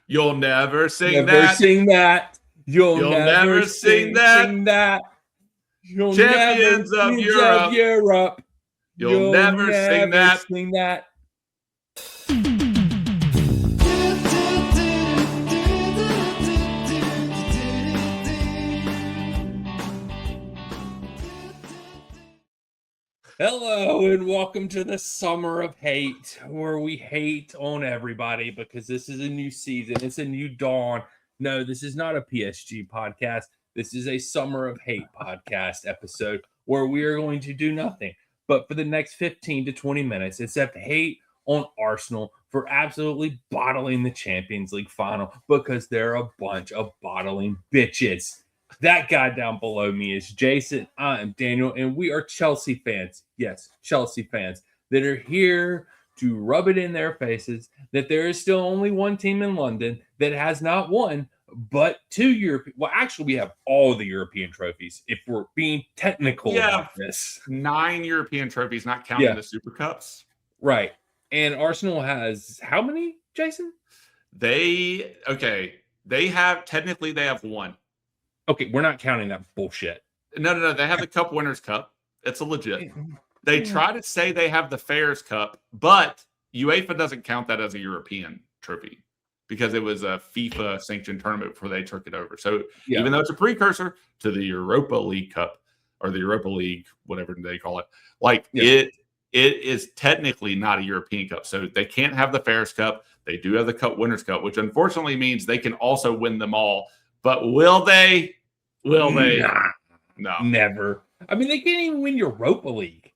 You'll never sing Never that. sing that. You'll never sing that. Sing that. You'll Champions never of Europe. Europe. You'll never sing that. Sing that. Hello and welcome to the Summer of Hate, where we hate on everybody because this is a new season. It's a new dawn. No, this is not a PSG podcast. This is a Summer of Hate podcast episode where we are going to do nothing but for the next 15 to 20 minutes, except hate on Arsenal for absolutely bottling the Champions League final because they're a bunch of bottling bitches. That guy down below me is Jason. I am Daniel, and we are Chelsea fans. Yes, Chelsea fans that are here to rub it in their faces that there is still only one team in London that has not won, but two European. Well, actually, we have all the European trophies. If we're being technical about this, 9 European trophies, not counting the Super Cups. Right. And Arsenal has how many, Jason? They have one. Okay, we're not counting that bullshit. No. They have the Cup Winners' Cup. It's a legit. They try to say they have the Fairs Cup, but UEFA doesn't count that as a European trophy because it was a FIFA sanctioned tournament before they took it over. So even though it's a precursor to the Europa League Cup or the Europa League, whatever they call it, it is technically not a European Cup. So they can't have the Fairs Cup. They do have the Cup Winners' Cup, which unfortunately means they can also win them all. But will they? Will they? Nah, no. Never. I mean, they can't even win Europa League.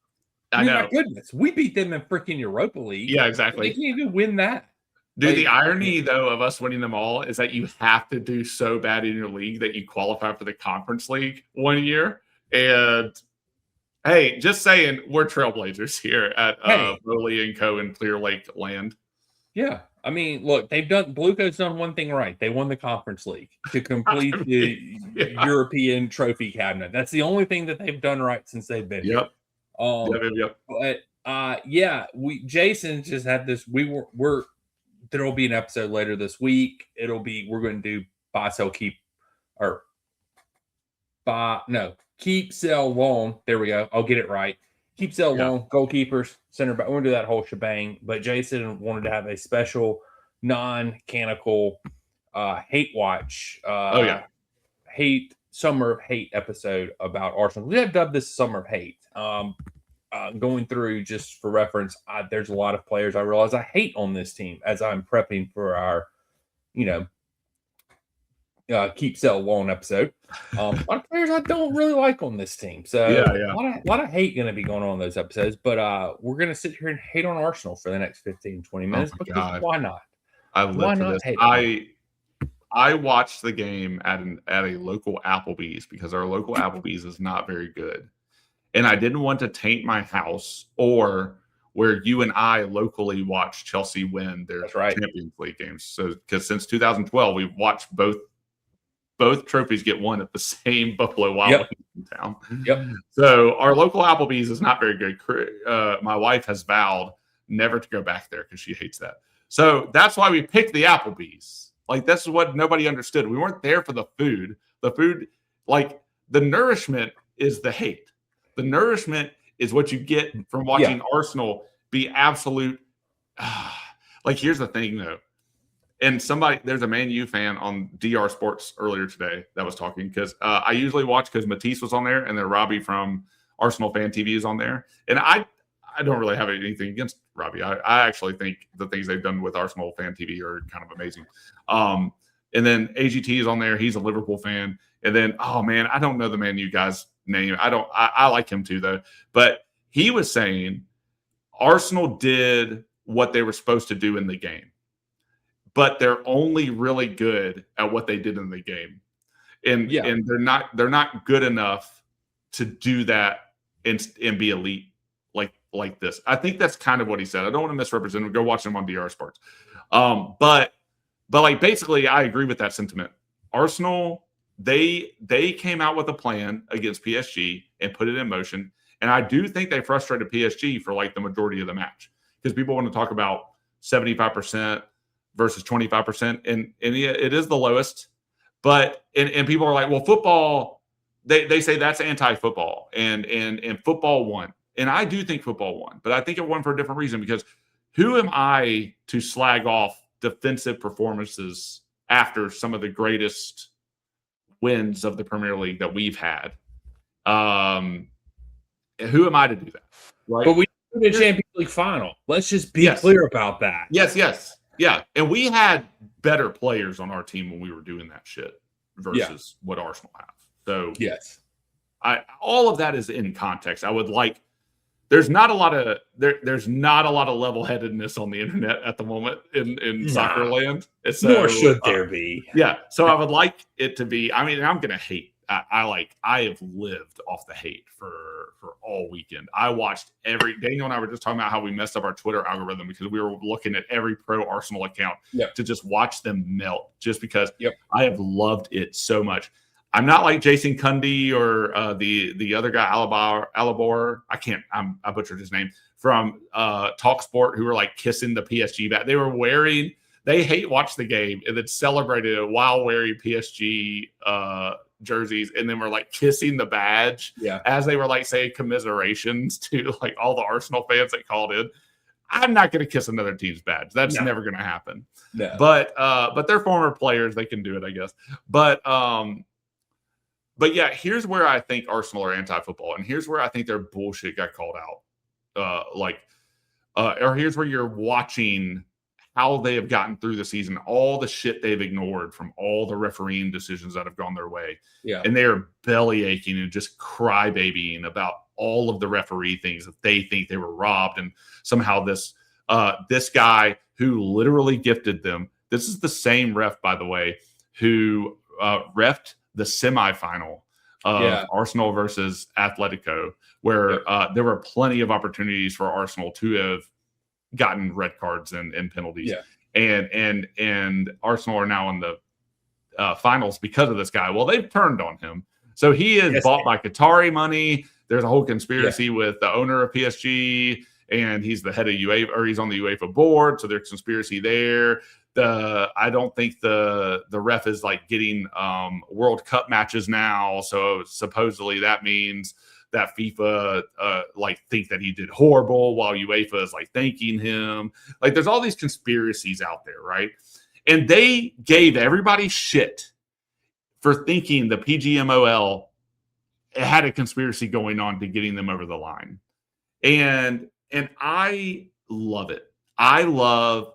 I know. My goodness. We beat them in freaking Europa League. Yeah, exactly. They can't even win that. Dude, the irony, though, of us winning them all is that you have to do so bad in your league that you qualify for the Conference League one year. And, hey, just saying, we're trailblazers here at Bowley & Co. in Clear Lake Land. Yeah. I mean, look, Bluecoat's done one thing right. They won the Conference League to complete the European trophy cabinet. That's the only thing that they've done right since they've been here. But Jason just had this. There'll be an episode later this week. We're going to do keep, sell, loan. There we go. I'll get it right. Keep, sell, loan, goalkeepers, center back. We're going to do that whole shebang. But Jason wanted to have a special non-canonical hate watch. Summer of Hate episode about Arsenal. We have dubbed this Summer of Hate. Going through, just for reference, there's a lot of players I realize I hate on this team as I'm prepping for our, keep, sell, loan episode. A lot of players I don't really like on this team. So a lot of hate going to be going on in those episodes. But we're going to sit here and hate on Arsenal for the next 15, 20 minutes because why not? I live for this. I watched the game at a local Applebee's because our local Applebee's is not very good. And I didn't want to taint my house or where you and I locally watch Chelsea win their Champions League games. So because since 2012, we've watched both trophies get won at the same Buffalo Wild Wings town. Yep. So our local Applebee's is not very good. My wife has vowed never to go back there because she hates that. So that's why we picked the Applebee's. This is what nobody understood. We weren't there for the food. The food, the nourishment is the hate. The nourishment is what you get from watching Arsenal be absolute. Here's the thing, though. And there's a Man U fan on DR Sports earlier today that was talking because I usually watch because Matisse was on there and then Robbie from Arsenal Fan TV is on there. And I don't really have anything against Robbie. I actually think the things they've done with Arsenal Fan TV are kind of amazing. And then AGT is on there. He's a Liverpool fan. And then, I don't know the Man U guy's name. I like him too, though. But he was saying Arsenal did what they were supposed to do in the game. But they're only really good at what they did in the game. And they're not good enough to do that and be elite like this. I think that's kind of what he said. I don't want to misrepresent him. Go watch him on DR Sports. But basically I agree with that sentiment. Arsenal, they came out with a plan against PSG and put it in motion. And I do think they frustrated PSG for the majority of the match because people want to talk about 75% versus 25%. And it is the lowest. But and people are like, well, football, they say that's anti-football. And football won. And I do think football won, but I think it won for a different reason, because who am I to slag off defensive performances after some of the greatest wins of the Premier League that we've had? Who am I to do that? Right? But we did the Champions League final. Let's just be clear about that. Yes. Yeah. And we had better players on our team when we were doing that shit versus what Arsenal have. So yes, all of that is in context. I would like. There's not a lot of level-headedness on the internet at the moment in soccer land. Nor should there be. Yeah. So I would like it to be. I mean, I'm gonna hate. I have lived off the hate for all weekend. I watched Daniel and I were just talking about how we messed up our Twitter algorithm because we were looking at every pro Arsenal account to just watch them melt, just because I have loved it so much. I'm not like Jason Cundy or the other guy, Alabor. I butchered his name, from TalkSport, who were like kissing the PSG bat. They hate watch the game and then celebrated it while wearing PSG jerseys, and then were like kissing the badge as they were like saying commiserations to like all the Arsenal fans that called in. I'm not going to kiss another team's badge. That's never going to happen. No. But they're former players. They can do it, I guess. But yeah, here's where I think Arsenal are anti-football, and here's where I think their bullshit got called out. Or here's where you're watching how they have gotten through the season, all the shit they've ignored from all the refereeing decisions that have gone their way. Yeah. And they are belly aching and just crybabying about all of the referee things that they think they were robbed. And somehow this guy who literally gifted them, this is the same ref, by the way, who refed the semifinal of Arsenal versus Atletico, where there were plenty of opportunities for Arsenal to have gotten red cards and penalties. Yeah. And Arsenal are now in the finals because of this guy. Well, they've turned on him. So he is bought by Qatari money. There's a whole conspiracy with the owner of PSG, and he's the head of UEFA, or he's on the UEFA board. So there's conspiracy there. I don't think the ref is like getting World Cup matches now. So supposedly that means that FIFA think that he did horrible, while UEFA is like thanking him. Like, there's all these conspiracies out there, right? And they gave everybody shit for thinking the PGMOL had a conspiracy going on to getting them over the line. And I love it. I love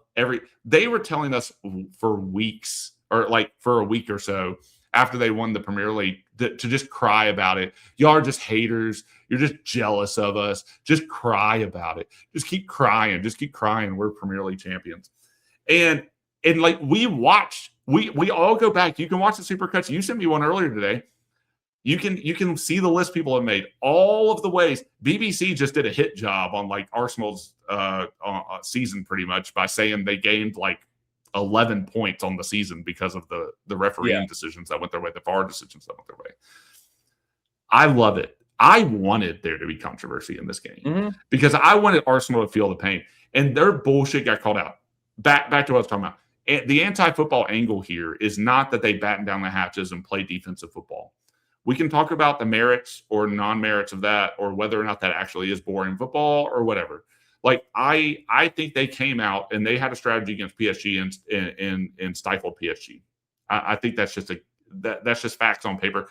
they were telling us for weeks, or like for a week or so after they won the Premier League, to just cry about it. Y'all are just haters. You're just jealous of us. Just cry about it. Just keep crying. Just keep crying. We're Premier League champions. And like, we all go back. You can watch the Supercuts. You sent me one earlier today. You can see the list people have made. All of the ways. BBC just did a hit job on like Arsenal's season, pretty much, by saying they gained like 11 points on the season because of the refereeing decisions that went their way, the VAR decisions that went their way. I love it. I wanted there to be controversy in this game because I wanted Arsenal to feel the pain, and their bullshit got called out. Back to what I was talking about. And the anti-football angle here is not that they batten down the hatches and play defensive football. We can talk about the merits or non-merits of that, or whether or not that actually is boring football or whatever. Like, I think they came out and they had a strategy against PSG and stifled PSG. I think that's just that's just facts on paper.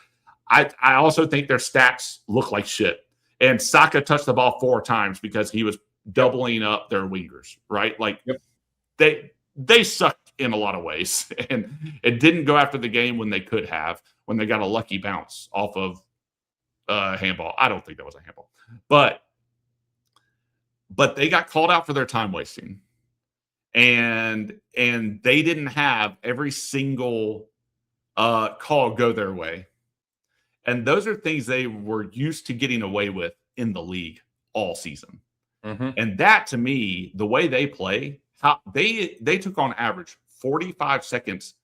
I also think their stats look like shit. And Saka touched the ball 4 times because he was doubling up their wingers, right? Like, they sucked in a lot of ways, and it didn't go after the game when they could have, when they got a lucky bounce off of handball. I don't think that was a handball, but they got called out for their time wasting, and they didn't have every single call go their way. And those are things they were used to getting away with in the league all season. And that, to me, the way they play, how they took on average 45 seconds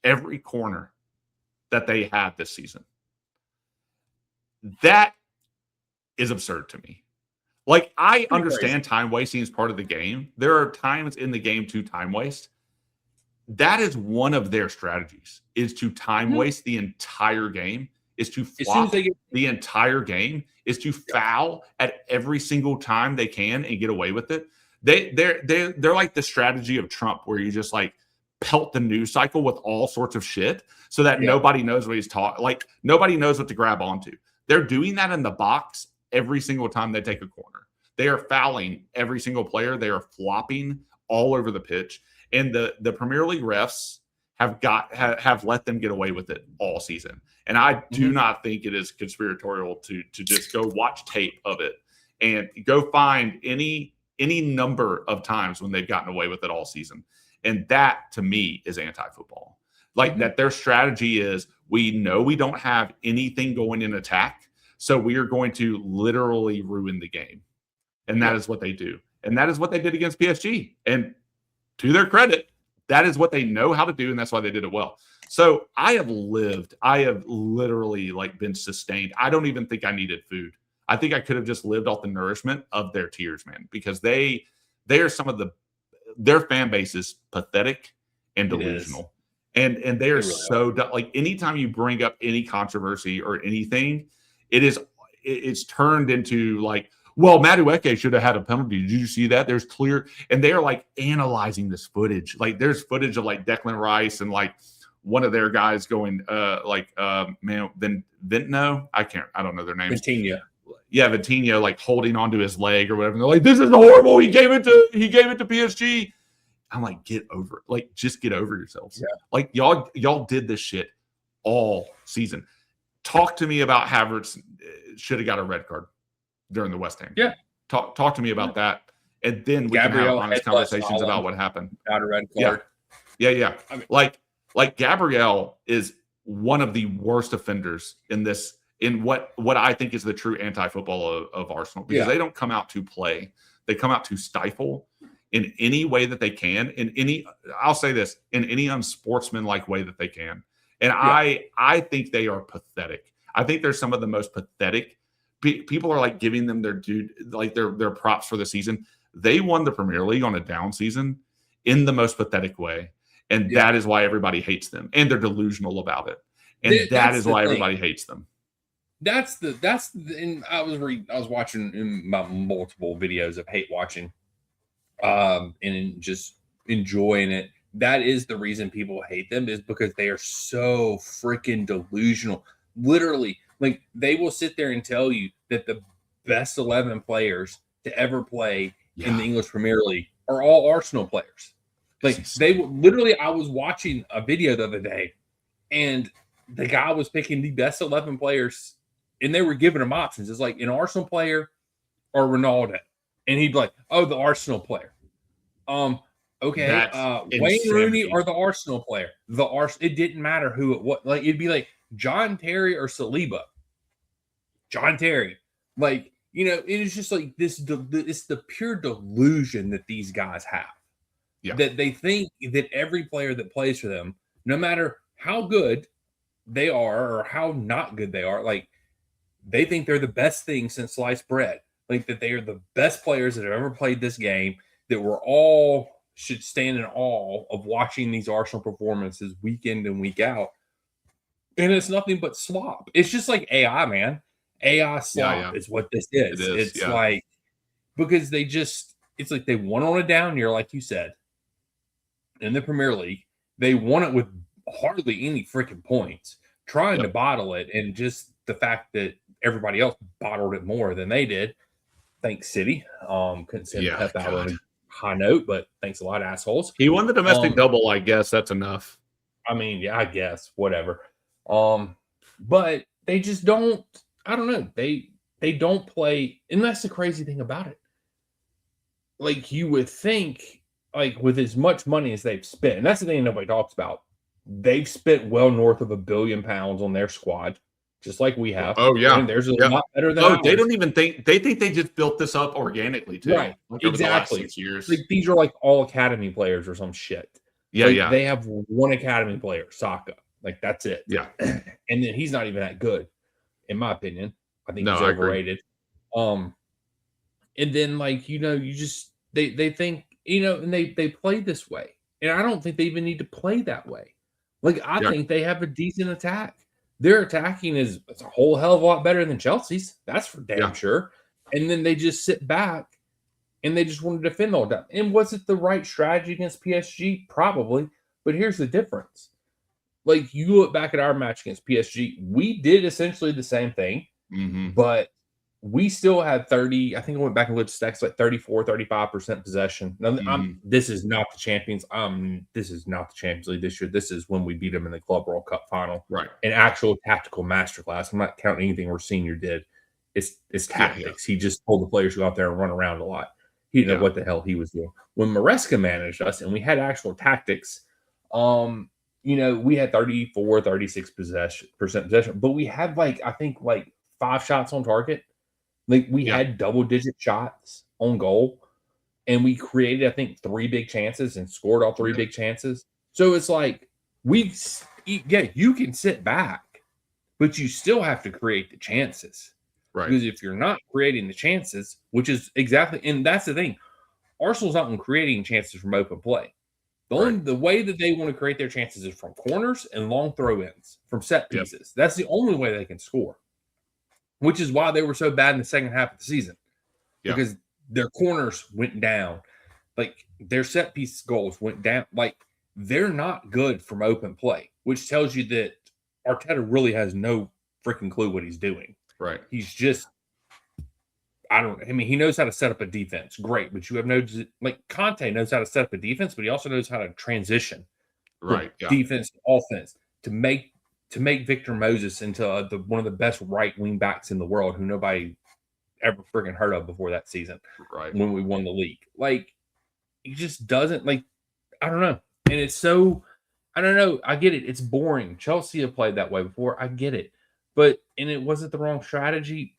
every corner that they had this season. That is absurd to me. Like, I understand time wasting is part of the game. There are times in the game to time waste. that is one of their strategies, is to time waste the entire game, is to flop the entire game, is to foul at every single time they can and get away with it. They're like the strategy of Trump, where you just like pelt the news cycle with all sorts of shit so that nobody knows what he's talking. Like nobody knows what to grab onto. They're doing that in the box every single time they take a corner. They are fouling every single player. They are flopping all over the pitch. And the Premier League refs have let them get away with it all season. And I do not think it is conspiratorial to just go watch tape of it and go find any number of times when they've gotten away with it all season. And that, to me, is anti-football. Like that their strategy is, we know we don't have anything going in attack, so we are going to literally ruin the game. And that is what they do. And that is what they did against PSG. And to their credit, that is what they know how to do, and that's why they did it well. So I have literally like been sustained. I don't even think I needed food. I think I could have just lived off the nourishment of their tears, man, because they are some of their fan base is pathetic and delusional. And they are so like, anytime you bring up any controversy or anything, it's turned into like, well, Madueke should have had a penalty. Did you see that? There's clear, and they are like analyzing this footage. Like there's footage of like Declan Rice and like one of their guys going Vintno. I don't know their names. Vitinho like holding onto his leg or whatever. And they're like, this is horrible. He gave it to PSG. I'm like, get over it. Like, just get over yourselves. Yeah. Like y'all did this shit all season. Talk to me about Havertz should have got a red card during the West Ham. Yeah. Talk to me about that. And then we can have honest conversations about what happened. Got a red card. Yeah. I mean, like Gabriel is one of the worst offenders in this, in what I think is the true anti-football of Arsenal, because they don't come out to play. They come out to stifle in any way that they can, I'll say this, in any unsportsmanlike way that they can. And I think they are pathetic. I think they're some of the most pathetic. People are like giving them their their props for the season. They won the Premier League on a down season in the most pathetic way. And that is why everybody hates them. And they're delusional about it. And that is why everybody hates them. And I was watching in my multiple videos of hate watching, and just enjoying it. That is the reason people hate them, is because they are so freaking delusional. Literally, like they will sit there and tell you that the best 11 players to ever play in the English Premier League are all Arsenal players. Like they literally, I was watching a video the other day, and the guy was picking the best 11 players, and they were giving him options. It's like an Arsenal player or Ronaldo, and he'd be like, "Oh, the Arsenal player." Okay, Wayne Rooney or the Arsenal player. It didn't matter who it was. Like it'd be like John Terry or Saliba. John Terry, like it is just like this. It's the pure delusion that these guys have. Yeah. That they think that every player that plays for them, no matter how good they are or how not good they are, like they think they're the best thing since sliced bread. Like that they are the best players that have ever played this game, that we're all should stand in awe of watching these Arsenal performances week in and week out. And it's nothing but slop. It's just like AI, man. AI slop is what this is. It's like, because it's like they won on a down year, like you said, in the Premier League. They won it with hardly any freaking points, trying to bottle it. And just the fact that everybody else bottled it more than they did. Thanks, City. Couldn't send Pep out on a high note, but thanks a lot, assholes. He won the domestic double. I guess that's enough. I mean, I guess whatever. But they just don't. I don't know. They don't play, and that's the crazy thing about it. Like you would think, like with as much money as they've spent, and that's the thing nobody talks about. They've spent well north of £1 billion on their squad, just like we have. Oh yeah, and theirs is a lot better than ours. They don't even think they just built this up organically too. Right, like exactly. Over the last 6 years. Like these are like all academy players or some shit. Yeah. They have one academy player, Saka. Like that's it. Yeah, and then he's not even that good, in my opinion. I think he's overrated. And then like you just they think and they play this way. And I don't think they even need to play that way. Like, I Yeah. think they have a decent attack. Their attacking is a whole hell of a lot better than Chelsea's. That's for damn Yeah. sure. And then they just sit back and they just want to defend all time. And was it the right strategy against PSG? Probably. But here's the difference. Like, you look back at our match against PSG, we did essentially the same thing, but we still had 30. I think I went back and looked at stats, like 34, 35% possession. Now, this is not the champions. This is not the Champions League this year. This is when we beat them in the Club World Cup final. Right. An actual tactical masterclass. I'm not counting anything our senior did. It's tactics. Yeah. He just told the players to go out there and run around a lot. He didn't know what the hell he was doing. When Maresca managed us and we had actual tactics, we had 34, 36% possession, but we had I think 5 shots on target. Like, we had double-digit shots on goal, and we created, I think, 3 big chances and scored all 3 big chances. So it's like, you can sit back, but you still have to create the chances. Right. Because if you're not creating the chances, which is exactly, and that's the thing, Arsenal's not creating chances from open play. The way that they want to create their chances is from corners and long throw-ins, from set pieces. That's the only way they can score. Which is why they were so bad in the second half of the season. Yeah. Because their corners went down. Like, their set piece goals went down. Like, they're not good from open play, which tells you that Arteta really has no freaking clue what he's doing. Right. He's just, he knows how to set up a defense. Great. But you have Conte knows how to set up a defense, but he also knows how to transition. Right. Yeah. Defense to offense to make Victor Moses into one of the best right wing backs in the world, who nobody ever freaking heard of before that season. Right. When we won the league. Like, he just doesn't, I don't know. And it's so, I don't know. I get it. It's boring. Chelsea have played that way before. I get it. And it wasn't the wrong strategy.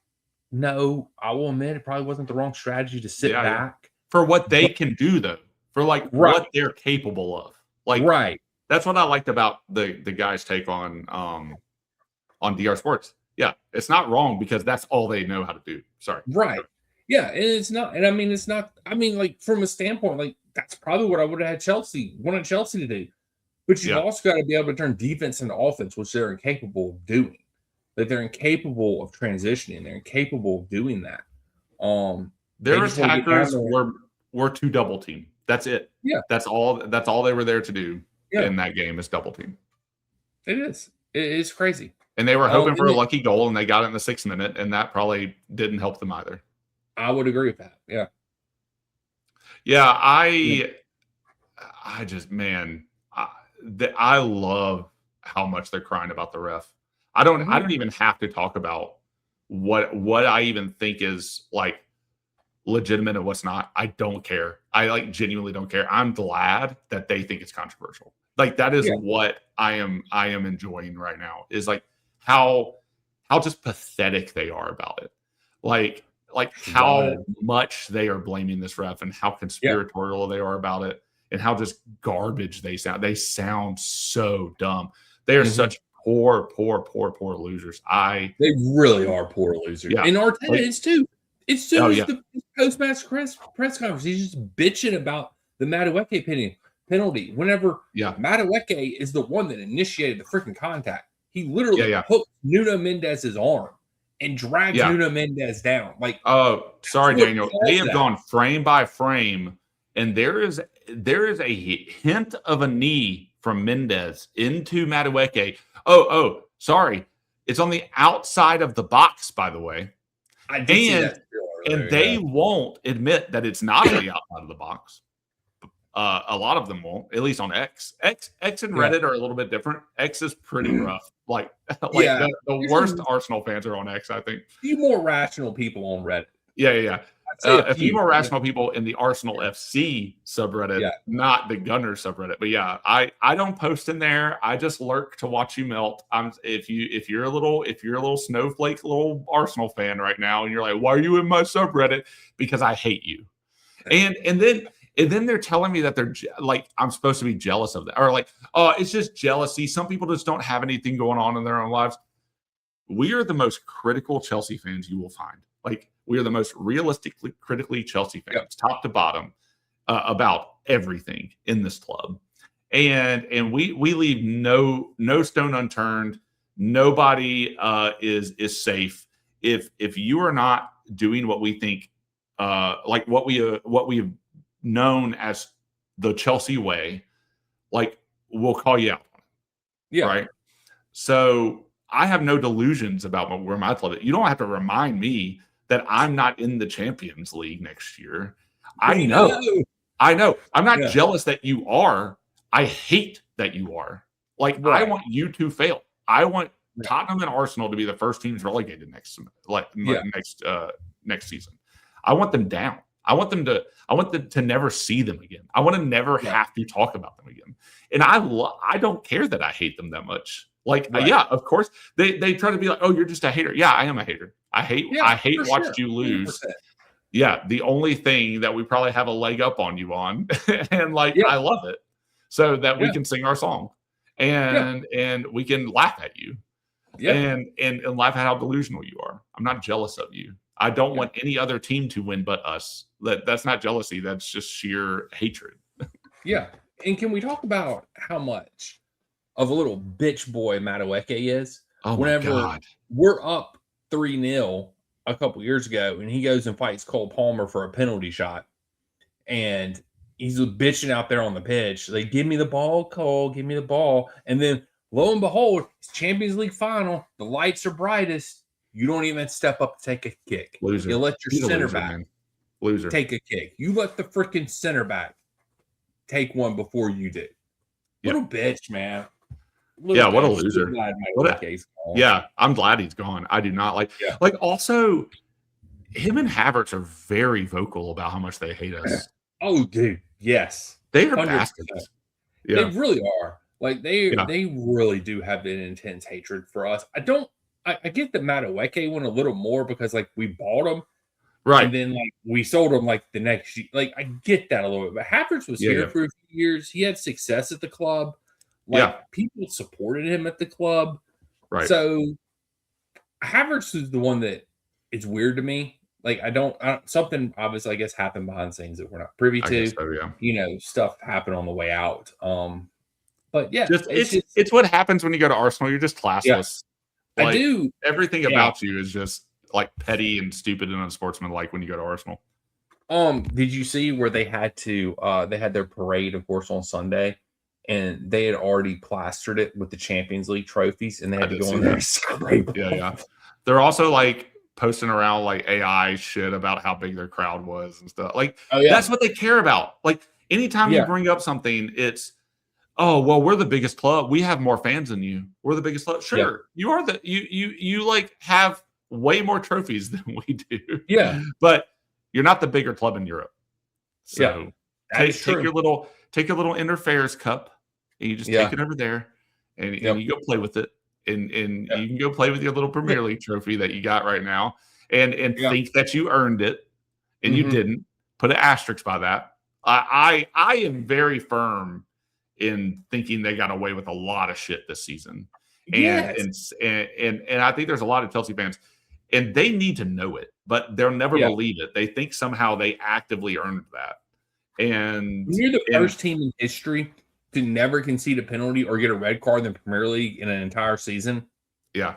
No, I will admit it probably wasn't the wrong strategy to sit back. For what they can do, though. For what they're capable of. Right. That's what I liked about the guys' take on DR Sports. Yeah, it's not wrong because that's all they know how to do. Sorry. Right. Yeah, and it's not. And it's not. From a standpoint, that's probably what I would have wanted Chelsea to do. But you've also got to be able to turn defense into offense, which they're incapable of doing. They're incapable of transitioning. They're incapable of doing that. Their attackers were to double team. That's it. Yeah. That's all they were there to do in that game is double team. It is. It is crazy. And they were hoping for a lucky goal, and they got it in the 6th minute, and that probably didn't help them either. I would agree with that. Yeah. Yeah, I just, man, I love how much they're crying about the ref. I don't even have to talk about what I even think is legitimate and what's not. I don't care. I genuinely don't care. I'm glad that they think it's controversial. That is what I am enjoying right now is how just pathetic they are about it. How much they are blaming this ref and how conspiratorial they are about it and how just garbage they sound. They sound so dumb. They are such poor losers. They really are poor losers. Yeah. And Arteta is too. It's too the post-match press conference. He's just bitching about the Madueke penalty. Whenever Madueke is the one that initiated the freaking contact, he literally hooked Nuno Mendez's arm and dragged Nuno Mendez down. Oh, sorry, Daniel. They have gone frame by frame, and there is a hint of a knee from Mendez into Madueke. Oh, sorry. It's on the outside of the box, by the way. I did see that. And they won't admit that it's not on the outside of the box. A lot of them won't, at least on X. X and Reddit are a little bit different. X is pretty rough. The worst Arsenal fans are on X, I think. A few more rational people on Reddit. Yeah. A few more rational people in the Arsenal FC subreddit, not the Gunners subreddit. But yeah, I don't post in there. I just lurk to watch you melt. If you're a little snowflake little Arsenal fan right now, and you're like, why are you in my subreddit? Because I hate you. And then they're telling me that they're I'm supposed to be jealous of that, or it's just jealousy. Some people just don't have anything going on in their own lives. We are the most critical Chelsea fans you will find. We are the most critically Chelsea fans, top to bottom, about everything in this club. and we leave no stone unturned. Nobody is safe if you are not doing what we think, like what we've known as the Chelsea way. Like, we'll call you out. Yeah. Right. So I have no delusions about where my club is. You don't have to remind me that I'm not in the Champions League next year. I know. I'm not jealous that you are. I hate that you are. Like, I want you to fail. I want Tottenham and Arsenal to be the first teams relegated next season. I want them down. I want them to never see them again. I want to never have to talk about them again. And I don't care that I hate them that much. Like, of course they try to be like, oh, you're just a hater. Yeah, I am a hater. I hate watching you lose. 100%. Yeah, the only thing that we probably have a leg up on you on, and I love it, so that we can sing our song, and we can laugh at you, and laugh at how delusional you are. I'm not jealous of you. I don't want any other team to win but us. That's not jealousy. That's just sheer hatred. Yeah, and can we talk about how much of a little bitch boy Madueke is? Oh my God, we're up 3-0. A couple years ago, and he goes and fights Cole Palmer for a penalty shot, and he's bitching out there on the pitch. Like, give me the ball, Cole, give me the ball. And then lo and behold, it's Champions League final. The lights are brightest. You don't even step up to take a kick. Loser. You let your center back take a kick. You let the freaking center back take one before you do. Little bitch, man. What a loser. I'm glad he's gone. I do not like also him and Havertz are very vocal about how much they hate us. Oh, dude, yes. They are bastards. Yeah. They really are. Like, they really do have an intense hatred for us. I get the Madueke one a little more because we bought him. Right. And then we sold him the next year. I get that a little bit. But Havertz was here for a few years. He had success at the club. People supported him at the club. Right. So Havertz is the one that is weird to me. Something obviously, I guess, happened behind the scenes that we're not privy to. So, stuff happened on the way out. But yeah, it's what happens when you go to Arsenal. You're just classless. Yeah. Everything about you is just petty and stupid and unsportsmanlike when you go to Arsenal. Did you see where they had their parade, of course, on Sunday? And they had already plastered it with the Champions League trophies, and they had to go in there and scrape them. Yeah. They're also posting around AI shit about how big their crowd was and stuff. That's what they care about. Anytime you bring up something, it's, oh, well, we're the biggest club. We have more fans than you. We're the biggest club. Sure, you are you have way more trophies than we do. Yeah, but you're not the bigger club in Europe. So take your little Interfairs Cup, and you just take it over there, and you go play with it, and you can go play with your little Premier League trophy that you got right now, and think that you earned it, and you didn't. Put an asterisk by that. I am very firm in thinking they got away with a lot of shit this season, and I think there's a lot of Chelsea fans, and they need to know it, but they'll never believe it. They think somehow they actively earned that. And when you're the first team in history to never concede a penalty or get a red card in the Premier League in an entire season. Yeah.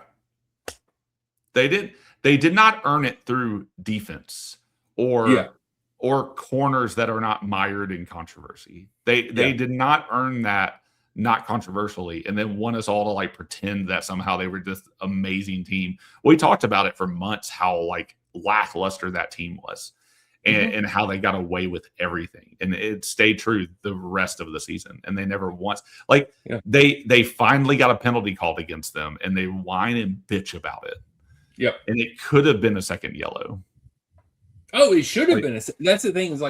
They did not earn it through defense or corners that are not mired in controversy. They did not earn that not controversially and then want us all to pretend that somehow they were this amazing team. We talked about it for months how lackluster that team was. And how they got away with everything. And it stayed true the rest of the season. And they never once they finally got a penalty called against them and they whine and bitch about it. Yep. And it could have been a second yellow. Oh, it should have been. That's the thing is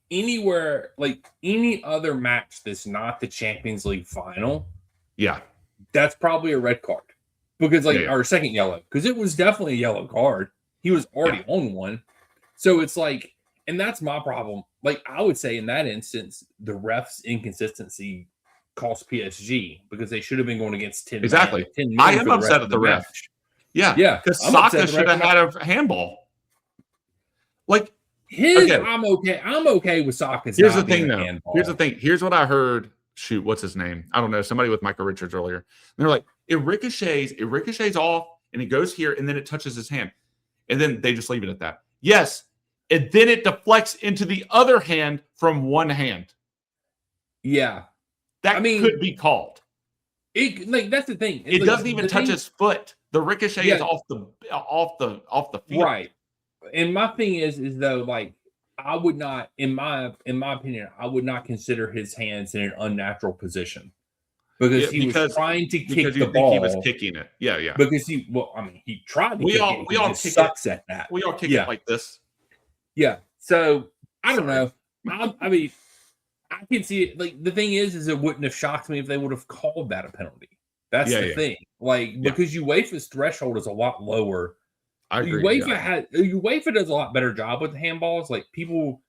anywhere, any other match that's not the Champions League final. Yeah. That's probably a red card. Because our second yellow. Because it was definitely a yellow card. He was already on one. So it's and that's my problem. I would say in that instance, the refs' inconsistency cost PSG because they should have been going against 10. Exactly. 10 I am upset at the ref. Yeah. Because Saka should have had a handball. I'm okay with Saka's. Here's the thing, though. Here's the thing. Here's what I heard shoot, what's his name? I don't know. Somebody with Michael Richards earlier. And they're like, it ricochets off, and it goes here, and then it touches his hand. And then they just leave it at that. Yes. And then it deflects into the other hand from one hand. Yeah. That could be called. That's the thing. It doesn't even touch his foot. The ricochet is off the field. Right. And my thing is though, like, I would not, in my opinion, I would not consider his hands in an unnatural position because he was trying to kick the ball. He was kicking it. Yeah. Because he tried to kick it. We all sucks at that. We all kick it like this. Yeah. So I don't know. I mean, I can see it. Like, the thing is it wouldn't have shocked me if they would have called that a penalty. That's the thing. Like, because UEFA's threshold is a lot lower. I agree. UEFA does a lot better job with handballs. Like, people,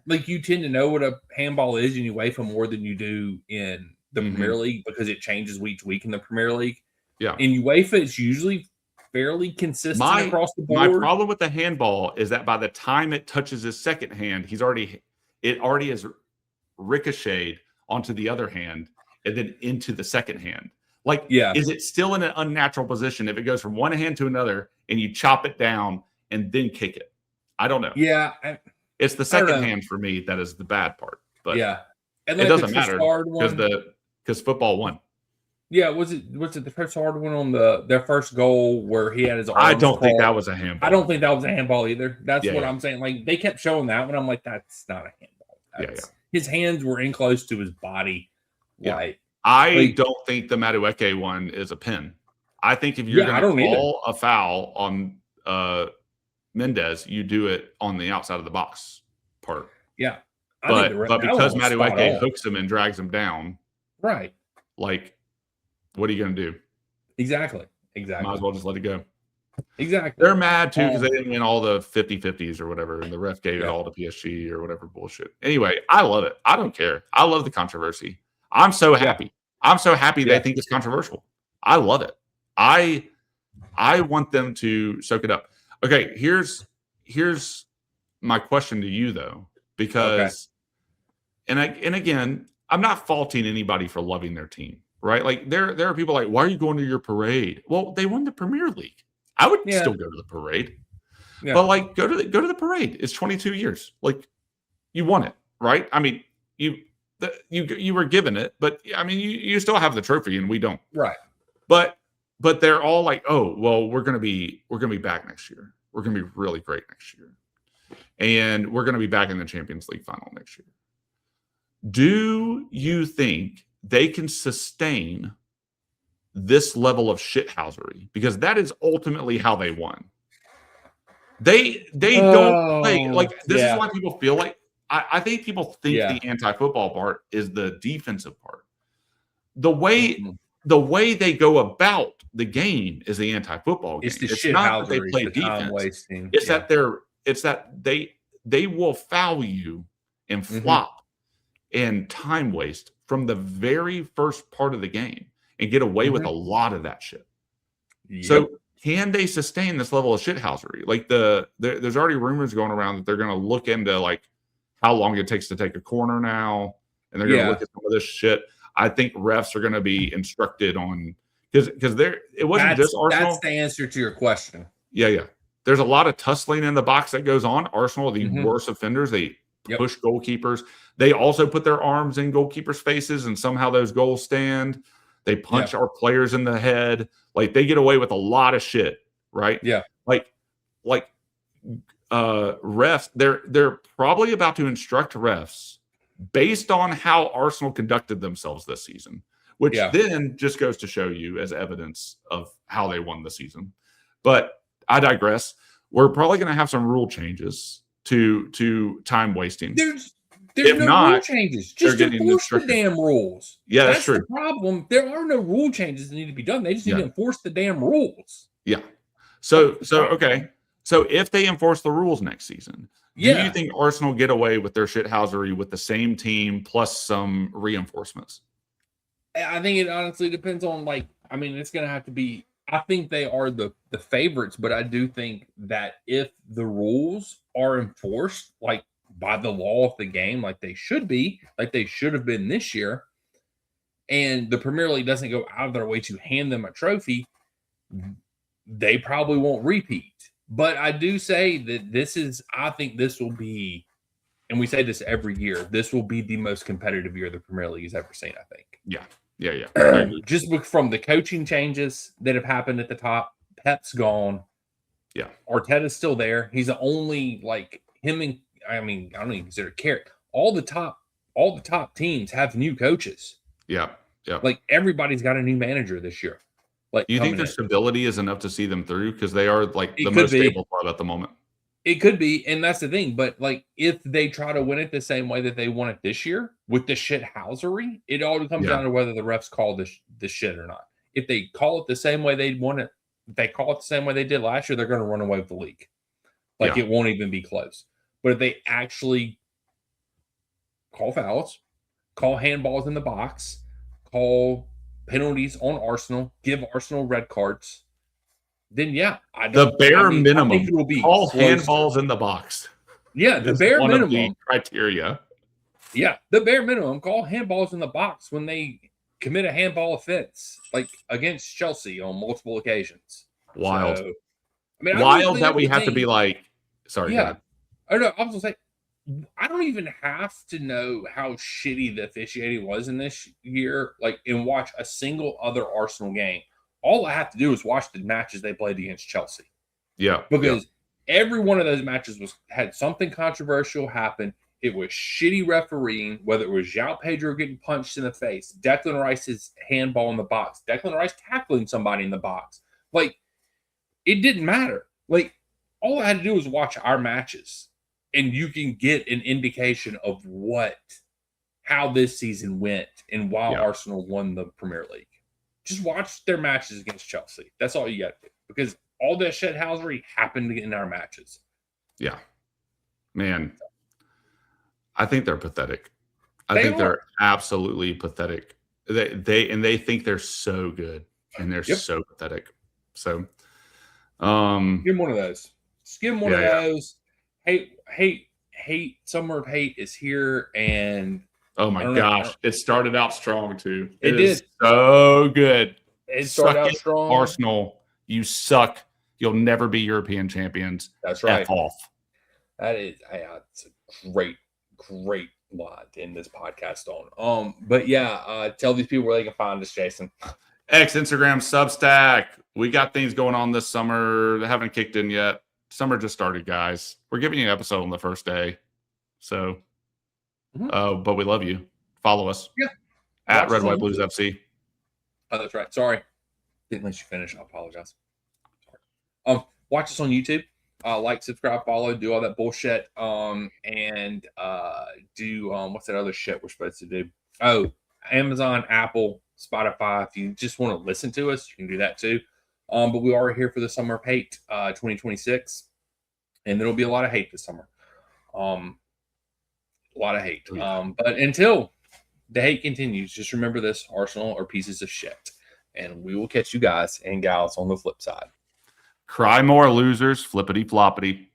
like, you tend to know what a handball is in UEFA more than you do in the Premier League because it changes week to week in the Premier League. Yeah. In UEFA, it's usually fairly consistent across the board. My problem with the handball is that by the time it touches his second hand, it already has ricocheted onto the other hand and then into the second hand. Like, is it still in an unnatural position if it goes from one hand to another and you chop it down and then kick it? I don't know. Yeah. It's the second hand for me that is the bad part. But and it doesn't matter because football won. Yeah, was it the Trossard one on their first goal where he had his arms I don't think that was a handball. I don't think that was a handball either. That's what I'm saying. Like, they kept showing that one. I'm like, that's not a handball. His hands were in cose to his body. Like, I don't think the Madueke one is a pin. I think if you're going to call a foul on Mendez, you do it on the outside of the box part. Yeah. But because Madueke hooks him and drags him down, right? Like, what are you going to do? Exactly. Might as well just let it go. Exactly. They're mad too because they didn't win all the 50-50s or whatever, and the ref gave it all to PSG or whatever bullshit. Anyway, I love it. I don't care. I love the controversy. I'm so happy. I'm so happy they think it's controversial. I love it. I want them to soak it up. Okay, here's my question to you though, because and again, I'm not faulting anybody for loving their team, right? Like, there are people like, why are you going to your parade? Well, they won the Premier League. I would still go to the parade. Yeah. But like, go to the parade. It's 22 years. Like, you won it, right? I mean, you were given it, but I mean, you still have the trophy and we don't. Right. But they're all like, oh, well, we're gonna be back next year. We're gonna be really great next year. And we're gonna be back in the Champions League final next year. Do you think they can sustain this level of shithousery? Because that is ultimately how they won. They don't play like this is why people feel like I think people think the anti-football part is the defensive part. The way they go about the game is the anti-football game. It's not that they play defense. It's that they will foul you and flop and time waste from the very first part of the game and get away with a lot of that shit. Yep. So can they sustain this level of shithousery? Like, there's already rumors going around that they're going to look into like how long it takes to take a corner now, and they're going to look at some of this shit. I think refs are going to be instructed on because it wasn't just Arsenal. That's the answer to your question. Yeah. There's a lot of tussling in the box that goes on. Arsenal, the worst offenders, they push goalkeepers. They also put their arms in goalkeepers' faces, and somehow those goals stand. They punch our players in the head. Like, they get away with a lot of shit, right? Yeah. Like refs, they're probably about to instruct refs based on how Arsenal conducted themselves this season, which then just goes to show you as evidence of how they won the season. But I digress. We're probably going to have some rule changes to time wasting. There's no rule changes. Just enforce the damn rules. Yeah, that's true. The problem. There are no rule changes that need to be done. They just need to enforce the damn rules. Yeah. So okay. So if they enforce the rules next season, do you think Arsenal get away with their shithousery with the same team plus some reinforcements? I think it honestly depends on, like, I mean, it's going to have to be, I think they are the favorites, but I do think that if the rules are enforced, like by the law of the game, like they should be, like they should have been this year, and the Premier League doesn't go out of their way to hand them a trophy, they probably won't repeat. But I do say that I think this will be, and we say this every year, this will be the most competitive year the Premier League has ever seen, I think. Yeah. Just from the coaching changes that have happened at the top, Pep's gone. Yeah. Arteta's still there. He's the only, like, him and, I mean, I don't even consider Carrick. All the top teams have new coaches. Yeah. Like, everybody's got a new manager this year. Like, do you think their stability is enough to see them through? Because they are like the most stable club at the moment. It could be, and that's the thing. But like, if they try to win it the same way that they won it this year with the shithousery, it all comes down to whether the refs call the shit or not. If they call it the same way they won it, if they call it the same way they did last year, they're going to run away with the league. Like it won't even be close. But if they actually call fouls, call handballs in the box, call penalties on Arsenal, give Arsenal red cards, then the bare minimum. I think it will be call closer. Handballs in the box. Yeah, the bare minimum criteria. Yeah, the bare minimum. Call handballs in the box when they commit a handball offense, like against Chelsea on multiple occasions. Wild. So, I mean, wild that we have to be like. Sorry. Yeah. I don't know. I was gonna say, I don't even have to know how shitty the officiating was in this year, like, and watch a single other Arsenal game. All I have to do is watch the matches they played against Chelsea. Yeah. Because every one of those matches had something controversial happen. It was shitty refereeing, whether it was João Pedro getting punched in the face, Declan Rice's handball in the box, Declan Rice tackling somebody in the box. Like, it didn't matter. Like, all I had to do was watch our matches, and you can get an indication of how this season went and why Arsenal won the Premier League. Just watch their matches against Chelsea. That's all you got to do. Because all that shithousery happened in our matches. Yeah. Man, I think they're pathetic. I think they're absolutely pathetic. They think they're so good, and they're so pathetic. So, give them one of those. Just give them one of those. Hate. Summer of hate is here, and oh my gosh, it started out strong too. It did so good. It started out strong. Arsenal, you suck. You'll never be European champions. That's right. F off. That is, it's a great lot to end this podcast on. But tell these people where they can find us, Jason. X, Instagram, Substack. We got things going on this summer that haven't kicked in yet. Summer just started, guys. We're giving you an episode on the first day. So, but we love you. Follow us. Yeah. At Red White Blues FC. Oh, that's right. Sorry. Didn't let you finish. I apologize. Sorry. Watch us on YouTube. Like, subscribe, follow, do all that bullshit. And do what's that other shit we're supposed to do? Oh, Amazon, Apple, Spotify. If you just want to listen to us, you can do that too. But we are here for the Summer of Hate 2026. And there'll be a lot of hate this summer. A lot of hate. But until the hate continues, just remember this: Arsenal are pieces of shit. And we will catch you guys and gals on the flip side. Cry more, losers. Flippity floppity.